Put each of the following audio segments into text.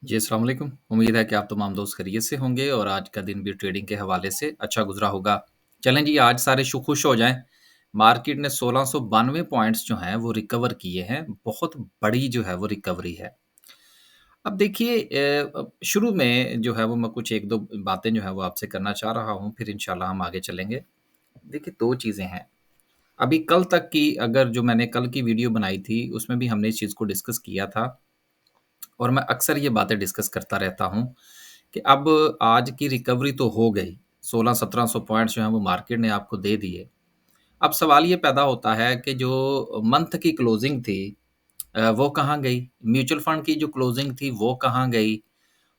जी, अस्सलाम वालेकुम। उम्मीद है कि आप तमाम दोस्त खैरियत से होंगे और आज का दिन भी ट्रेडिंग के हवाले से अच्छा गुज़रा होगा। चलें जी, आज सारे खुश हो जाएँ। मार्केट ने 1692 पॉइंट्स जो हैं वो रिकवर किए हैं। बहुत बड़ी जो है वो रिकवरी है। अब देखिए शुरू में जो है वो मैं कुछ 1-2 बातें जो हैं वो आपसे करना चाह रहा हूँ, फिर इंशाल्लाह हम आगे चलेंगे। देखिए 2 चीज़ें हैं। अभी कल तक की अगर जो मैंने कल की वीडियो बनाई थी, उसमें भी हमने इस चीज़ को डिस्कस किया था और मैं अक्सर ये बातें डिस्कस करता रहता हूँ कि अब आज की रिकवरी तो हो गई, 1600-1700 पॉइंट्स जो हैं वो मार्केट ने आपको दे दिए। अब सवाल ये पैदा होता है कि जो मंथ की क्लोजिंग थी वो कहाँ गई? म्यूचुअल फंड की जो क्लोजिंग थी वो कहाँ गई?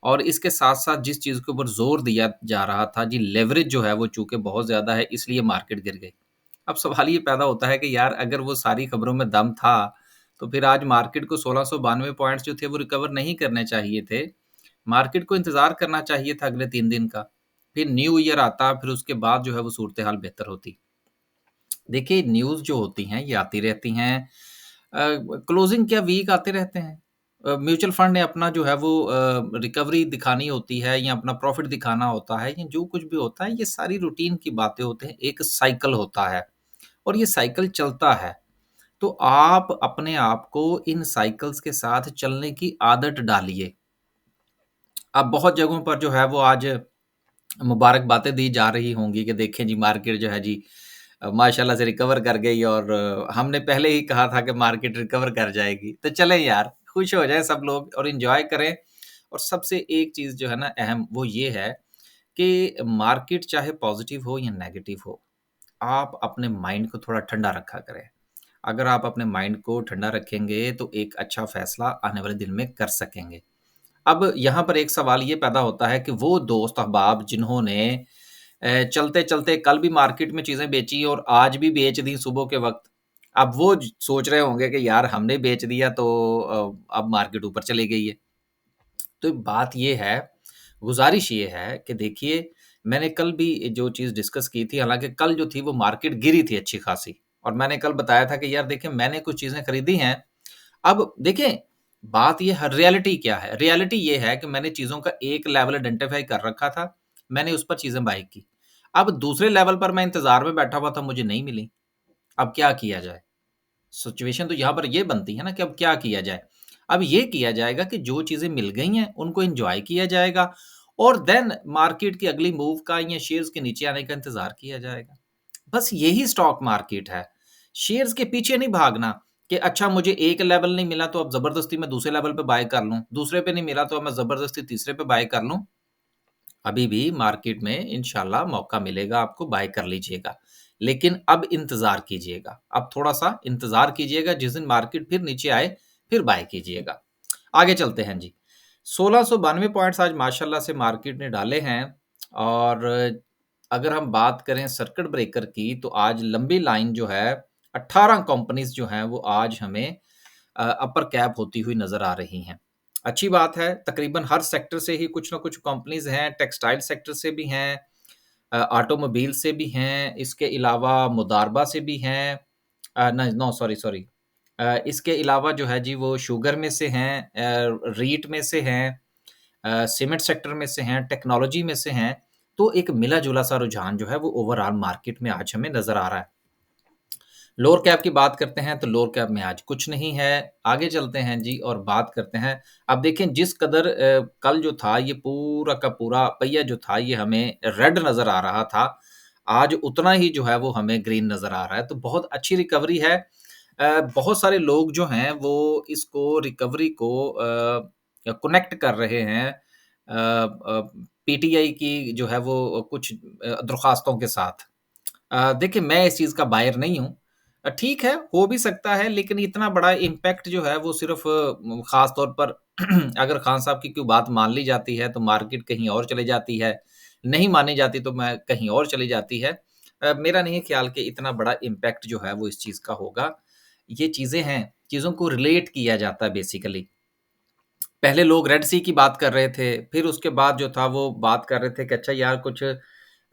और इसके साथ-साथ जिस चीज़ के ऊपर ज़ोर दिया जा रहा था जी लेवरेज जो है वो चूँकि बहुत ज़्यादा है इसलिए मार्केट गिर गई। अब सवाल ये पैदा होता है कि यार अगर वो सारी खबरों में दम था, तो फिर आज मार्केट को 1692 पॉइंट्स जो थे वो रिकवर नहीं करने चाहिए थे। मार्केट को इंतज़ार करना चाहिए था अगले 3 दिन का। फिर न्यू ईयर आता, फिर उसके बाद जो है वो सूरत-ए-हाल बेहतर होती। देखिए न्यूज़ जो होती हैं ये आती रहती हैं क्लोजिंग क्या वीक आते रहते हैं। म्यूचुअल फंड ने अपना जो है वो रिकवरी दिखानी होती है या अपना प्रॉफ़िट दिखाना होता है या जो कुछ भी होता है ये सारी रूटीन की बातें होते हैं। एक साइकिल होता है और ये साइकिल चलता है। तो आप अपने आप को इन साइकिल्स के साथ चलने की आदत डालिए। अब बहुत जगहों पर जो है वो आज मुबारक बातें दी जा रही होंगी कि देखें जी मार्केट जो है जी माशाल्लाह से रिकवर कर गई और हमने पहले ही कहा था कि मार्केट रिकवर कर जाएगी। तो चलें यार, खुश हो जाएँ सब लोग और एन्जॉय करें। और सबसे एक चीज़ जो है ना अहम वो ये है कि मार्केट चाहे पॉज़िटिव हो या नेगेटिव हो, आप अपने माइंड को थोड़ा ठंडा रखा करें। अगर आप अपने माइंड को ठंडा रखेंगे तो एक अच्छा फ़ैसला आने वाले दिन में कर सकेंगे। अब यहाँ पर एक सवाल ये पैदा होता है कि वो दोस्त अहबाब जिन्होंने चलते-चलते कल भी मार्केट में चीज़ें बेची और आज भी बेच दी सुबह के वक़्त। अब वो सोच रहे होंगे कि यार हमने बेच दिया तो अब मार्केट ऊपर चली गई है। तो बात ये है, गुज़ारिश ये है कि देखिए मैंने कल भी जो चीज़ डिस्कस की थी, हालाँकि कल जो थी वो मार्केट गिरी थी अच्छी खासी और मैंने कल बताया था कि यार देखिए मैंने कुछ चीज़ें खरीदी हैं। अब देखें, बात ये है रियलिटी क्या है? रियलिटी ये है कि मैंने चीज़ों का एक लेवल आइडेंटिफ़ाई कर रखा था, मैंने उस पर चीज़ें बाय की। अब दूसरे लेवल पर मैं इंतज़ार में बैठा हुआ था, मुझे नहीं मिली। अब क्या किया जाए? सिचुएशन तो यहाँ पर ये बनती है ना कि अब क्या किया जाए? अब ये किया जाएगा कि जो चीज़ें मिल गई हैं, उनको एन्जॉय किया जाएगा और देन मार्केट की अगली मूव का या शेयर्स के नीचे आने का इंतज़ार किया जाएगा। बस यही स्टॉक मार्केट है। शेयर्स के पीछे नहीं भागना कि अच्छा मुझे एक लेवल नहीं मिला तो अब ज़बरदस्ती मैं दूसरे लेवल पे बाय कर लूँ, दूसरे पे नहीं मिला तो अब मैं ज़बरदस्ती तीसरे पे बाय कर लूँ। अभी भी मार्केट में इंशाल्लाह मौका मिलेगा आपको, बाय कर लीजिएगा। लेकिन अब इंतज़ार कीजिएगा। अब थोड़ा-सा इंतज़ार कीजिएगा, जिस दिन मार्केट फिर नीचे आए, फिर बाय कीजिएगा। आगे चलते हैं जी। 1692 पॉइंट्स आज माशाल्लाह से मार्केट ने डाले हैं और अगर हम बात करें सर्किट ब्रेकर की, तो आज लंबी लाइन जो है 18 कंपनीज़ जो हैं, वो आज हमें अपर कैप होती हुई नज़र आ रही हैं। अच्छी बात है, तकरीबन हर सेक्टर से ही कुछ न कुछ कंपनीज़ हैं, टेक्सटाइल सेक्टर से भी हैं ऑटोमोबाइल से भी हैं, इसके अलावा मुदारबा से भी हैं न नो सॉरी, सॉरी इसके अलावा जो है जी वो शुगर में से हैं रीट में से हैं सीमेंट सेक्टर में से हैं, टेक्नोलॉजी में से हैं, तो एक मिला-जुला सा रुझान जो है वो ओवरऑल मार्केट में आज हमें नज़र आ रहा है। लोअर कैप की बात करते हैं तो लोअर कैप में आज कुछ नहीं है। आगे चलते हैं जी और बात करते हैं। अब देखें जिस कदर कल जो था ये पूरा का पूरा पहिया जो था ये हमें रेड नज़र आ रहा था। आज उतना ही जो है वो हमें ग्रीन नज़र आ रहा है। तो बहुत अच्छी रिकवरी है। बहुत सारे लोग जो हैं वो इसको रिकवरी को कनेक्ट कर रहे हैं पीटीआई की जो है वो कुछ दरख्वास्तों के साथ। देखिए मैं इस चीज़ का बायर नहीं हूँ। ठीक है, हो भी सकता है लेकिन इतना बड़ा इम्पैक्ट जो है वो सिर्फ़ ख़ास तौर पर अगर खान साहब की कोई बात मान ली जाती है तो मार्केट कहीं और चली जाती है, नहीं मानी जाती तो मैं कहीं और चली जाती है। मेरा नहीं ख़्याल कि इतना बड़ा इम्पैक्ट जो है वो इस चीज़ का होगा। ये चीज़ें हैं, चीज़ों को रिलेट किया जाता है बेसिकली। पहले लोग रेड सी की बात कर रहे थे, फिर उसके बाद जो था वो बात कर रहे थे कि अच्छा यार कुछ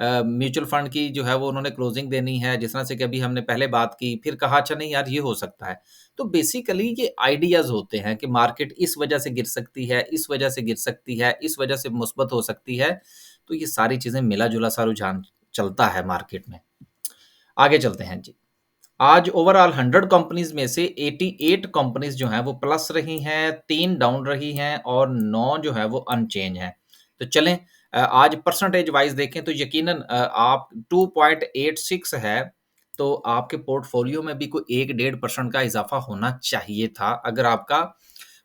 म्यूचुअल फंड की जो है वो उन्होंने क्लोजिंग देनी है, जिस तरह से कि अभी हमने पहले बात की, फिर कहा अच्छा नहीं यार ये हो सकता है। तो बेसिकली ये आइडियाज़ होते हैं कि मार्केट इस वजह से गिर सकती है, इस वजह से गिर सकती है, इस वजह से मुस्बत हो सकती है। तो ये सारी चीज़ें मिला-जुला सा रुझान चलता है मार्केट में। आगे चलते हैं जी। आज ओवरऑल 100 कंपनीज़ में से 88 कंपनीज़ जो हैं वो प्लस रही हैं, 3 डाउन रही हैं और 9 जो है वो अनचेंज हैं। तो चलें आज परसेंटेज वाइज़ देखें तो यकीनन आप 2.86 है, तो आपके पोर्टफोलियो में भी कोई 1 डेढ़ परसेंट का इज़ाफ़ा होना चाहिए था, अगर आपका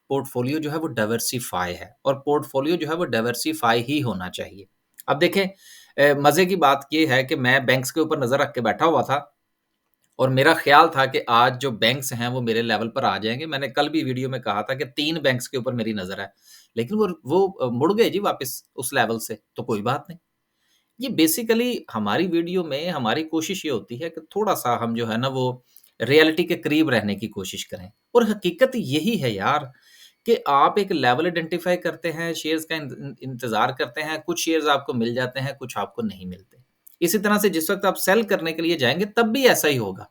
पोर्टफोलियो जो है वो डाइवर्सिफ़ाई है और पोर्टफोलियो जो है वो डाइवर्सिफ़ाई ही होना चाहिए। अब देखें मज़े की बात ये है कि मैं बैंक्स के ऊपर नज़र रख के बैठा हुआ था और मेरा ख़्याल था कि आज जो बैंक्स हैं वो मेरे लेवल पर आ जाएँगे। मैंने कल भी वीडियो में कहा था कि 3 बैंक्स के ऊपर मेरी नज़र है। लेकिन वो मुड़ गए जी वापस उस लेवल से, तो कोई बात नहीं। ये बेसिकली हमारी वीडियो में हमारी कोशिश ये होती है कि थोड़ा-सा हम जो है ना वो रियलिटी के करीब रहने की कोशिश करें। और हकीकत यही है यार कि आप एक लेवल आइडेंटिफ़ाई करते हैं, शेयर्स का इंतज़ार करते हैं, कुछ शेयर्स आपको मिल जाते हैं, कुछ आपको नहीं मिलते। इसी तरह से जिस वक़्त आप सेल करने के लिए जाएँगे तब भी ऐसा ही होगा।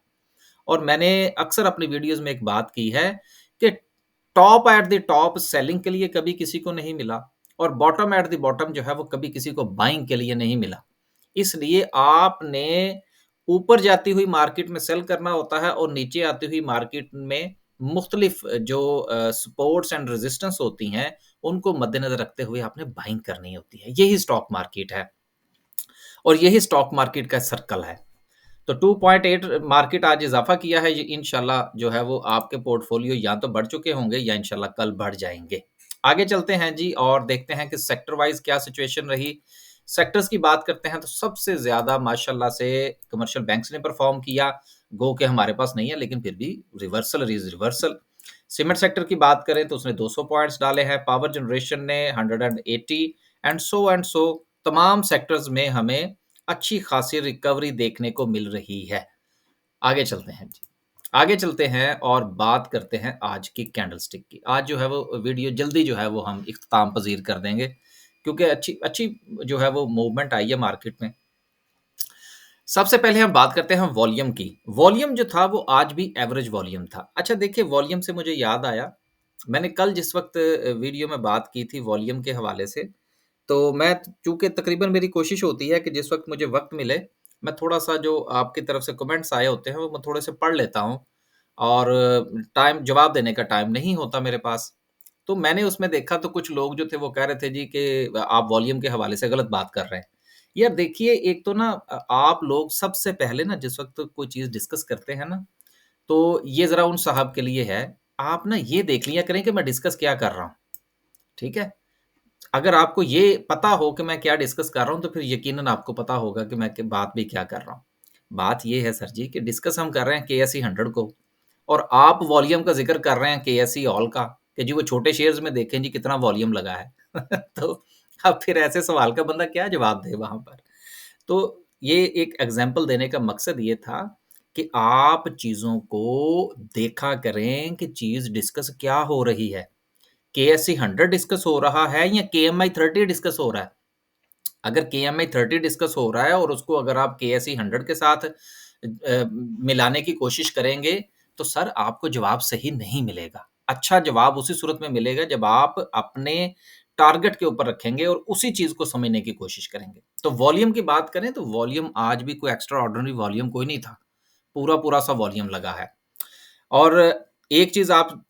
और मैंने अक्सर अपनी वीडियोज़ में एक बात की है कि top at the top selling के लिए कभी किसी को नहीं मिला और बॉटम एट द बॉटम जो है वो कभी किसी को बाइंग के लिए नहीं मिला। इसलिए आपने ऊपर जाती हुई मार्केट में सेल करना होता है और नीचे आती हुई मार्केट में मुख्तलिफ जो सपोर्ट्स एंड रेजिस्टेंस होती हैं, उनको मद्देनज़र रखते हुए आपने बाइंग करनी होती है। यही स्टॉक मार्केट है और यही स्टॉक मार्केट का सर्कल है। तो 2.8 मार्केट आज इज़ाफ़ा किया है, ये इंशाल्लाह जो है वो आपके पोर्टफ़ोलियो या तो बढ़ चुके होंगे या इंशाल्लाह कल बढ़ जाएँगे। आगे चलते हैं जी और देखते हैं कि सेक्टर वाइज़ क्या सिचुएशन रही। सेक्टर्स की बात करते हैं तो सबसे ज़्यादा माशाल्लाह से कमर्शियल बैंक्स ने परफ़ॉर्म किया। गो के हमारे पास नहीं है लेकिन फिर भी reversal is reversal. Cement sector की बात करें तो उसने 200 पॉइंट्स डाले हैं, पावर जनरेशन ने 180 एंड सो तमाम सेक्टर्स में हमें अच्छी खासी रिकवरी देखने को मिल रही है। आगे चलते हैं जी। आगे चलते हैं और बात करते हैं आज की कैंडलस्टिक की। आज जो है वो वीडियो जल्दी जो है वो हम इख्तिताम पज़ीर कर देंगे क्योंकि अच्छी अच्छी जो है वो मूवमेंट आई है मार्केट में। सबसे पहले हम बात करते हैं वॉल्यूम की। वॉल्यूम जो था वो आज भी एवरेज वॉल्यूम था। अच्छा देखिए वॉल्यूम से मुझे याद आया, मैंने कल जिस वक़्त वीडियो में बात की थी वॉल्यूम के हवाले से, तो मैं चूँकि तकरीबन मेरी कोशिश होती है कि जिस वक़्त मुझे वक़्त मिले, मैं थोड़ा-सा जो आपकी तरफ से कमेंट्स आए होते हैं, वो मैं थोड़े से पढ़ लेता हूँ और टाइम जवाब देने का टाइम नहीं होता मेरे पास। तो मैंने उसमें देखा तो कुछ लोग जो थे वो कह रहे थे जी कि आप वॉल्यूम के हवाले से गलत बात कर रहे हैं। यार देखिए एक तो ना आप लोग सबसे पहले ना जिस वक़्त कोई चीज़ डिस्कस करते हैं ना, तो ये ज़रा उन साहब के लिए है, आप ना ये देख लिया करें कि मैं डिस्कस क्या कर रहा हूँ, ठीक है? अगर आपको ये पता हो कि मैं क्या डिस्कस कर रहा हूँ, तो फिर यकीनन आपको पता होगा कि मैं बात भी क्या कर रहा हूँ। बात ये है सर जी कि डिस्कस हम कर रहे हैं केएसई 100 को और आप वॉल्यूम का ज़िक्र कर रहे हैं केएसई ऑल का कि जी वो छोटे शेयर्स में देखें जी कितना वॉल्यूम लगा है। तो अब फिर ऐसे सवाल का बंदा क्या जवाब दे वहाँ पर? तो ये एक एग्ज़ाम्पल देने का मकसद ये था कि आप चीज़ों को देखा करें कि चीज़ डिस्कस क्या हो रही है। केएससी 100 डिस्कस हो रहा है या केएमआई 30 डिस्कस हो रहा है? अगर केएमआई 30 डिस्कस हो रहा है और उसको अगर आप केएससी 100 के साथ मिलाने की कोशिश करेंगे, तो सर आपको जवाब सही नहीं मिलेगा। अच्छा जवाब उसी सूरत में मिलेगा जब आप अपने टारगेट के ऊपर रखेंगे और उसी चीज़ को समझने की कोशिश करेंगे। तो वॉल्यूम की बात करें तो वॉल्यूम आज भी कोई एक्स्ट्रा ऑर्डिनरी वॉल्यूम कोई नहीं था। पूरा-पूरा सा वॉल्यूम लगा है। और एक चीज़ आप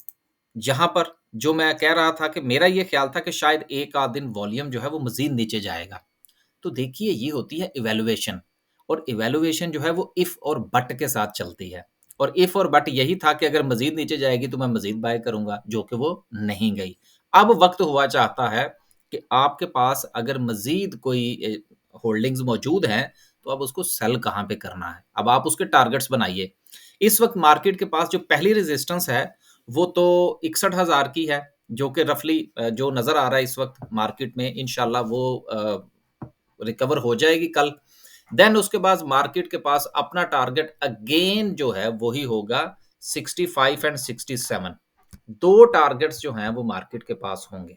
जहाँ पर जो मैं कह रहा था कि मेरा ये ख़्याल था कि शायद एक आध दिन वॉल्यूम जो है वो मज़ीद नीचे जाएगा। तो देखिए ये होती है इवैल्यूएशन और इवैल्यूएशन जो है वो इफ और बट के साथ चलती है। और इफ और बट यही था कि अगर मज़ीद नीचे जाएगी तो मैं मज़ीद बाय करूँगा, जो कि वो नहीं गई। अब वक़्त हुआ चाहता है कि आपके पास अगर मज़ीद कोई होल्डिंग्स मौजूद हैं, तो अब उसको सेल कहाँ पे करना है। अब आप उसके टारगेट्स बनाइए। इस वक़्त मार्केट के पास जो पहली रेजिस्टेंस है, वो तो 61,000 की है, जो कि रफ़ली जो नज़र आ रहा है इस वक़्त मार्केट में इंशाल्लाह वो रिकवर हो जाएगी कल। देन उसके बाद मार्केट के पास अपना टारगेट अगेन जो है वही होगा 65 एंड 67। 2 टारगेट्स जो हैं वो मार्केट के पास होंगे।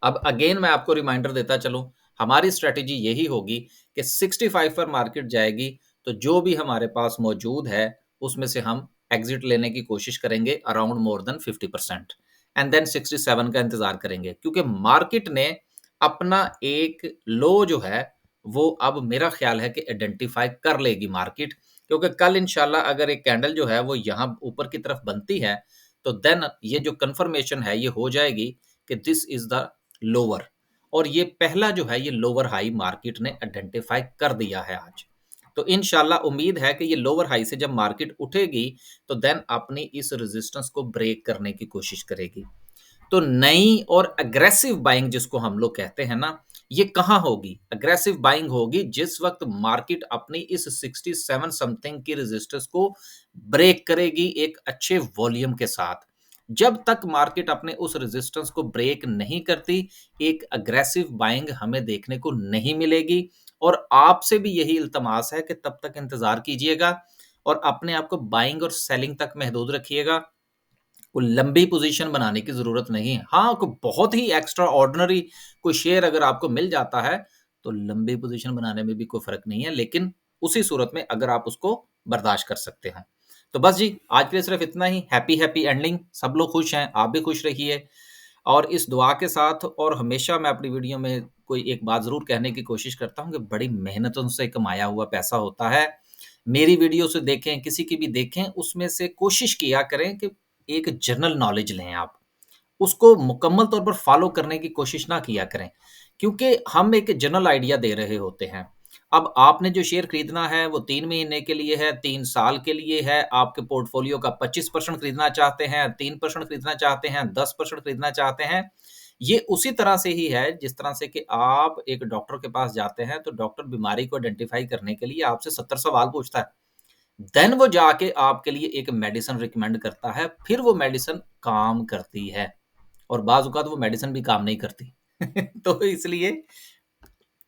अब अगेन मैं आपको रिमाइंडर देता चलूँ, हमारी स्ट्रैटेजी यही होगी कि 65 पर मार्केट जाएगी, तो जो भी हमारे पास मौजूद है, उसमें से हम एग्ज़िट लेने की कोशिश करेंगे around more than 50% and then 67 का इंतज़ार करेंगे। क्योंकि मार्केट ने अपना एक लो जो है, वो अब मेरा ख़्याल है कि आइडेंटिफ़ाई कर लेगी मार्केट, क्योंकि कल इंशाल्लाह अगर एक कैंडल जो है वो यहाँ ऊपर की तरफ बनती है, तो देन ये जो कन्फर्मेशन है ये हो जाएगी कि दिस इज़ द लोअर, और ये पहला जो है ये लोअर हाई मार्केट ने आइडेंटिफ़ाई कर दिया है आज। तो इंशाल्लाह उम्मीद है कि ये लोअर हाई से जब मार्केट उठेगी, तो देन अपनी इस रेजिस्टेंस को ब्रेक करने की कोशिश करेगी। तो नई और अग्रेसिव बाइंग जिसको हम लोग कहते हैं ना, ये कहाँ होगी? अग्रेसिव बाइंग होगी जिस वक़्त मार्केट अपनी इस 67 समथिंग की रेजिस्टेंस को ब्रेक करेगी एक अच्छे वॉल्यूम के साथ। जब तक मार्केट अपने उस रेजिस्टेंस को ब्रेक नहीं करती, एक अग्रेसिव बाइंग हमें देखने को नहीं मिलेगी, और आपसे भी यही इल्तमास है कि तब तक इंतज़ार कीजिएगा और अपने आप को बाइंग और सेलिंग तक महदूद रखिएगा। कोई लंबी पोजीशन बनाने की ज़रूरत नहीं है। हाँ, कोई बहुत ही एक्स्ट्रा ऑर्डिनरी कोई शेयर अगर आपको मिल जाता है, तो लंबी पोजीशन बनाने में भी कोई फ़र्क नहीं है, लेकिन उसी सूरत में अगर आप उसको बर्दाश्त कर सकते हैं। तो बस जी, आज के लिए सिर्फ़ इतना ही। हैप्पी एंडिंग, सब लोग खुश हैं, आप भी खुश रहिए, और इस दुआ के साथ, और हमेशा मैं अपनी वीडियो में कोई एक बात ज़रूर कहने की कोशिश करता हूँ कि बड़ी मेहनतों से कमाया हुआ पैसा होता है। मेरी वीडियो से देखें, किसी की भी देखें, उसमें से कोशिश किया करें कि एक जनरल नॉलेज लें आप। उसको मुकम्मल तौर पर फ़ॉलो करने की कोशिश ना किया करें, क्योंकि हम एक जनरल आइडिया दे रहे होते हैं। अब आपने जो शेयर खरीदना है वो 3 महीने के लिए है, 3 साल के लिए है, आपके पोर्टफ़ोलियो का 25% खरीदना चाहते हैं, 3% खरीदना चाहते हैं, 10% खरीदना चाहते हैं। ये उसी तरह से ही है जिस तरह से कि आप एक डॉक्टर के पास जाते हैं, तो डॉक्टर बीमारी को आइडेंटिफ़ाई करने के लिए आपसे 70 सवाल पूछता है। देन वो जाके आपके लिए एक मेडिसिन रिकमेंड करता है, फिर वो मेडिसिन काम करती है, और बाज़ औक़ात वो मेडिसिन भी काम नहीं करती। तो इसलिए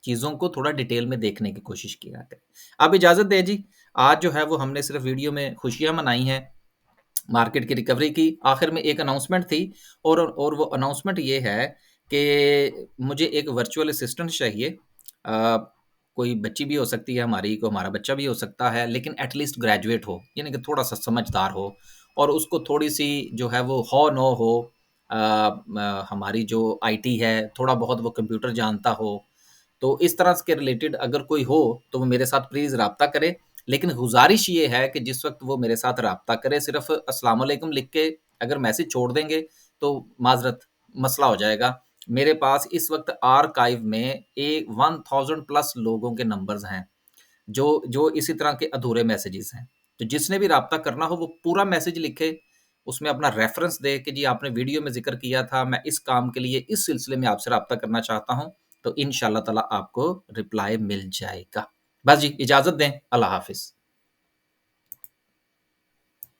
चीज़ों को थोड़ा डिटेल में देखने की कोशिश किया करें। आप इजाज़त दें जी, आज जो है वो हमने सिर्फ़ वीडियो में खुशियाँ मनाई हैं, मार्केट की रिकवरी की। आखिर में एक अनाउंसमेंट थी, और वो अनाउंसमेंट ये है कि मुझे एक वर्चुअल असिस्टेंट चाहिए। कोई बच्ची भी हो सकती है हमारी, कोई हमारा बच्चा भी हो सकता है, लेकिन एट लीस्ट ग्रेजुएट हो, यानी कि थोड़ा-सा समझदार हो, और उसको थोड़ी-सी जो है वो हौ-नो हो, हमारी जो आईटी है, थोड़ा बहुत वो कंप्यूटर जानता हो। तो इस तरह के रिलेटेड अगर कोई हो, तो वो मेरे साथ प्लीज़ राब्ता करे। लेकिन गुज़ारिश ये है कि जिस वक़्त वो मेरे साथ राब्ता करे, सिर्फ़ अस्सलाम वालेकुम लिख के अगर मैसेज छोड़ देंगे, तो माज़रत मसला हो जाएगा। मेरे पास इस वक़्त आर्काइव में 1000 प्लस लोगों के नंबर्स हैं, जो जो इसी तरह के अधूरे मैसेजेस हैं। तो जिसने भी राब्ता करना हो वो पूरा मैसेज लिखे, उसमें अपना रेफ़रेंस दे कि जी आपने वीडियो में ज़िक्र किया था, मैं इस काम के लिए इस सिलसिले में आपसे राब्ता करना चाहता हूँ, तो इंशाअल्लाह ताला आपको रिप्लाई मिल जाएगा। बस जी, इजाज़त दें। अल्लाह हाफ़िज़।